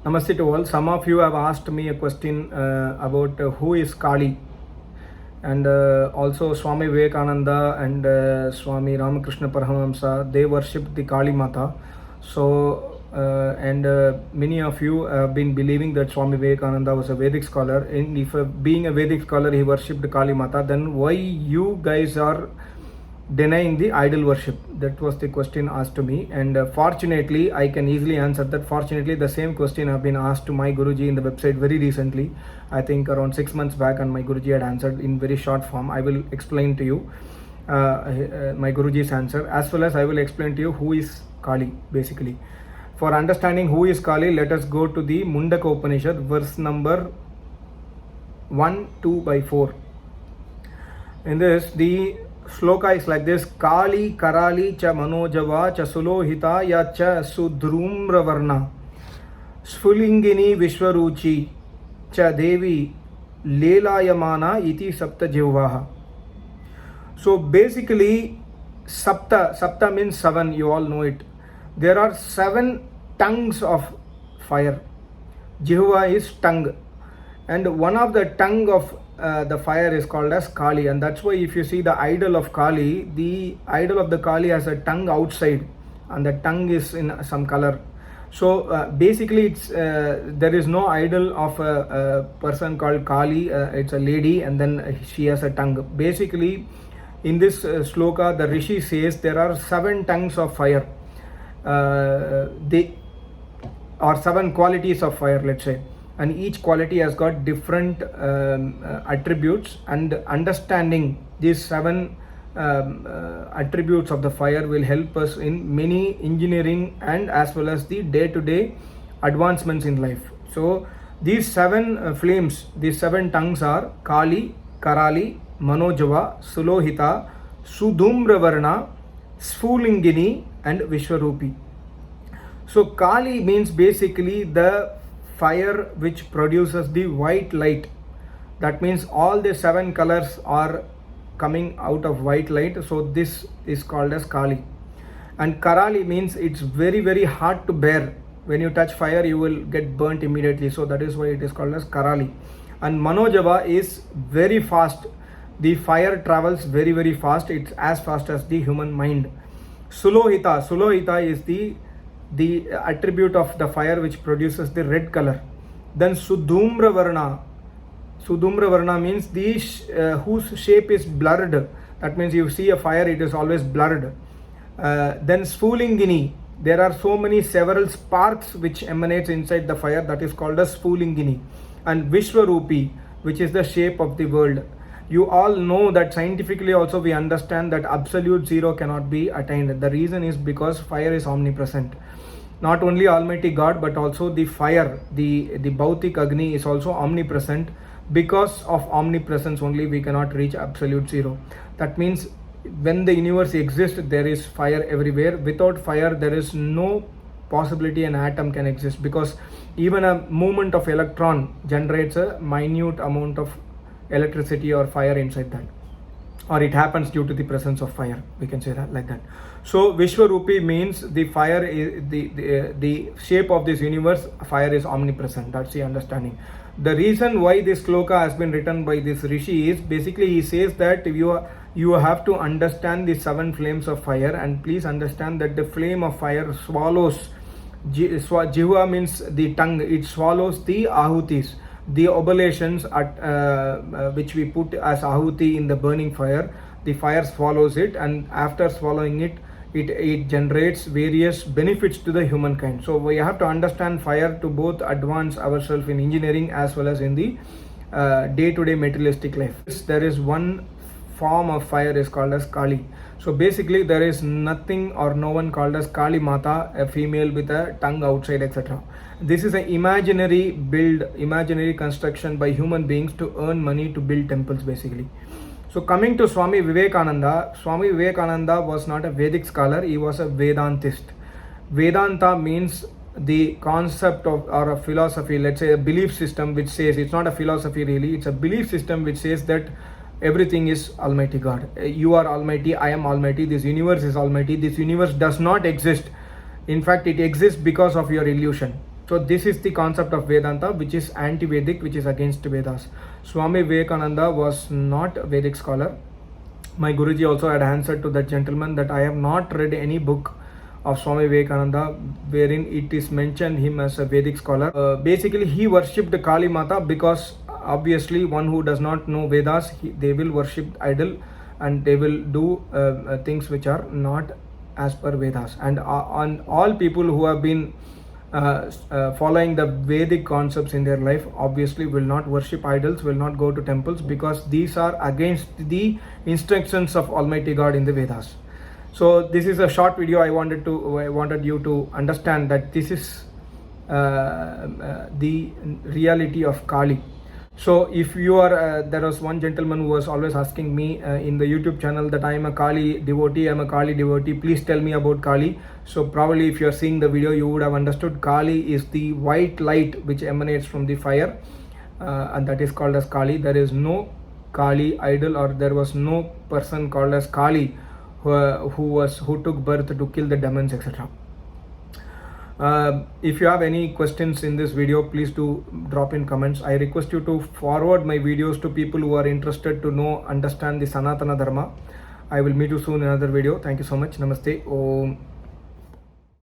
Namaste to all. Some of you have asked me a question about who is Kali, and also Swami Vivekananda and Swami Ramakrishna Paramahamsa, they worshipped the Kali Mata. So, many of you have been believing that Swami Vivekananda was a Vedic scholar. And if being a Vedic scholar, he worshipped Kali Mata, then why you guys are denying the idol worship? That was the question asked to me, and fortunately I can easily answer that. Fortunately, the same question have been asked to my Guruji in the website very recently, I think around 6 months back, and my Guruji had answered in very short form. I will explain to you my Guruji's answer, as well as I will explain to you who is Kali basically. For understanding who is Kali, let us go to the Mundaka Upanishad, verse number 1, 2 by 4. In this, the shloka is like this: Kali Karali cha Manojava cha Sulohita ya cha Sudhrumravarna Sphulingini Vishwaruchi cha Devi Lelayamana iti Sapta Jivvaha. So basically, Sapta means 7, you all know it. There are 7 tongues of fire. Jihva is tongue, and one of the tongue of the fire is called as Kali, and that's why if you see the idol of Kali, the idol of the Kali has a tongue outside, and the tongue is in some color. So basically, it's there is no idol of a person called Kali. It's a lady, and then she has a tongue. Basically, in this shloka, the Rishi says there are 7 tongues of fire. They are 7 qualities of fire, let's say, and each quality has got different attributes, and understanding these 7 attributes of the fire will help us in many engineering and as well as the day-to-day advancements in life. So these 7 flames, these 7 tongues are Kali, Karali, Manojava, Sulohita, Sudhumravarna, Sphulingini and Vishwarupi. So Kali means basically the fire which produces the white light. That means all the 7 colors are coming out of white light. So this is called as Kali. And Karali means it's very, very hard to bear. When you touch fire, you will get burnt immediately. So that is why it is called as Karali. And Manojava is very fast. The fire travels very, very fast. It's as fast as the human mind. Sulohita is the attribute of the fire which produces the red color. Then Sudhumravarna means whose shape is blurred. That means you see a fire, it is always blurred. Then Sphulingini, there are several sparks which emanates inside the fire, that is called as Sphulingini. And Vishwarupi, which is the shape of the world. You all know that scientifically also we understand that absolute zero cannot be attained. The reason is because fire is omnipresent. Not only Almighty God, but also the fire, the Bhautik Agni is also omnipresent. Because of omnipresence only we cannot reach absolute zero. That means when the universe exists, there is fire everywhere. Without fire, there is no possibility an atom can exist, because even a movement of electron generates a minute amount of electricity or fire inside that, or it happens due to the presence of fire, we can say that like that. So Vishwarupi means the fire is the shape of this universe. Fire is omnipresent. That's the understanding. The reason why this shloka has been written by this rishi is basically he says that you have to understand the 7 flames of fire, and please understand that the flame of fire swallows. Jihva means the tongue. It swallows the ahutis, the oblations which we put as ahuti in the burning fire. The fire swallows it, and after swallowing it, it generates various benefits to the humankind. So we have to understand fire to both advance ourselves in engineering as well as in the day-to-day materialistic life. There is one form of fire is called as Kali. So basically there is nothing or no one called as Kali Mata, a female with a tongue outside, etc. This is an imaginary construction by human beings to earn money to build temples basically. So coming to Swami Vivekananda was not a Vedic scholar, he was a Vedantist. Vedanta means the concept of, or a philosophy, let's say a belief system which says, it's not a philosophy really, it's a belief system which says that everything is Almighty God. You are Almighty, I am Almighty, this universe is Almighty, this universe does not exist. In fact, it exists because of your illusion. So this is the concept of Vedanta, which is anti-Vedic, which is against Vedas. Swami Vivekananda was not a Vedic scholar. My Guruji also had answered to that gentleman that I have not read any book of Swami Vivekananda wherein it is mentioned him as a Vedic scholar. Basically, he worshipped Kali Mata because obviously one who does not know Vedas, they will worship idol and they will do things which are not as per Vedas. And on all people who have been following the Vedic concepts in their life obviously will not worship idols, will not go to temples, because these are against the instructions of Almighty God in the Vedas. So this is a short video. I wanted you to understand that this is the reality of Kali. So if you are there was one gentleman who was always asking me in the YouTube channel that I am a Kali devotee, please tell me about Kali. So probably if you are seeing the video, you would have understood Kali is the white light which emanates from the fire, and that is called as Kali. There is no Kali idol, or there was no person called as Kali who took birth to kill the demons, etc. If you have any questions in this video, please do drop in comments. I request you to forward my videos to people who are interested to understand the Sanatana Dharma. I will meet you soon in another video. Thank you so much. Namaste. Om.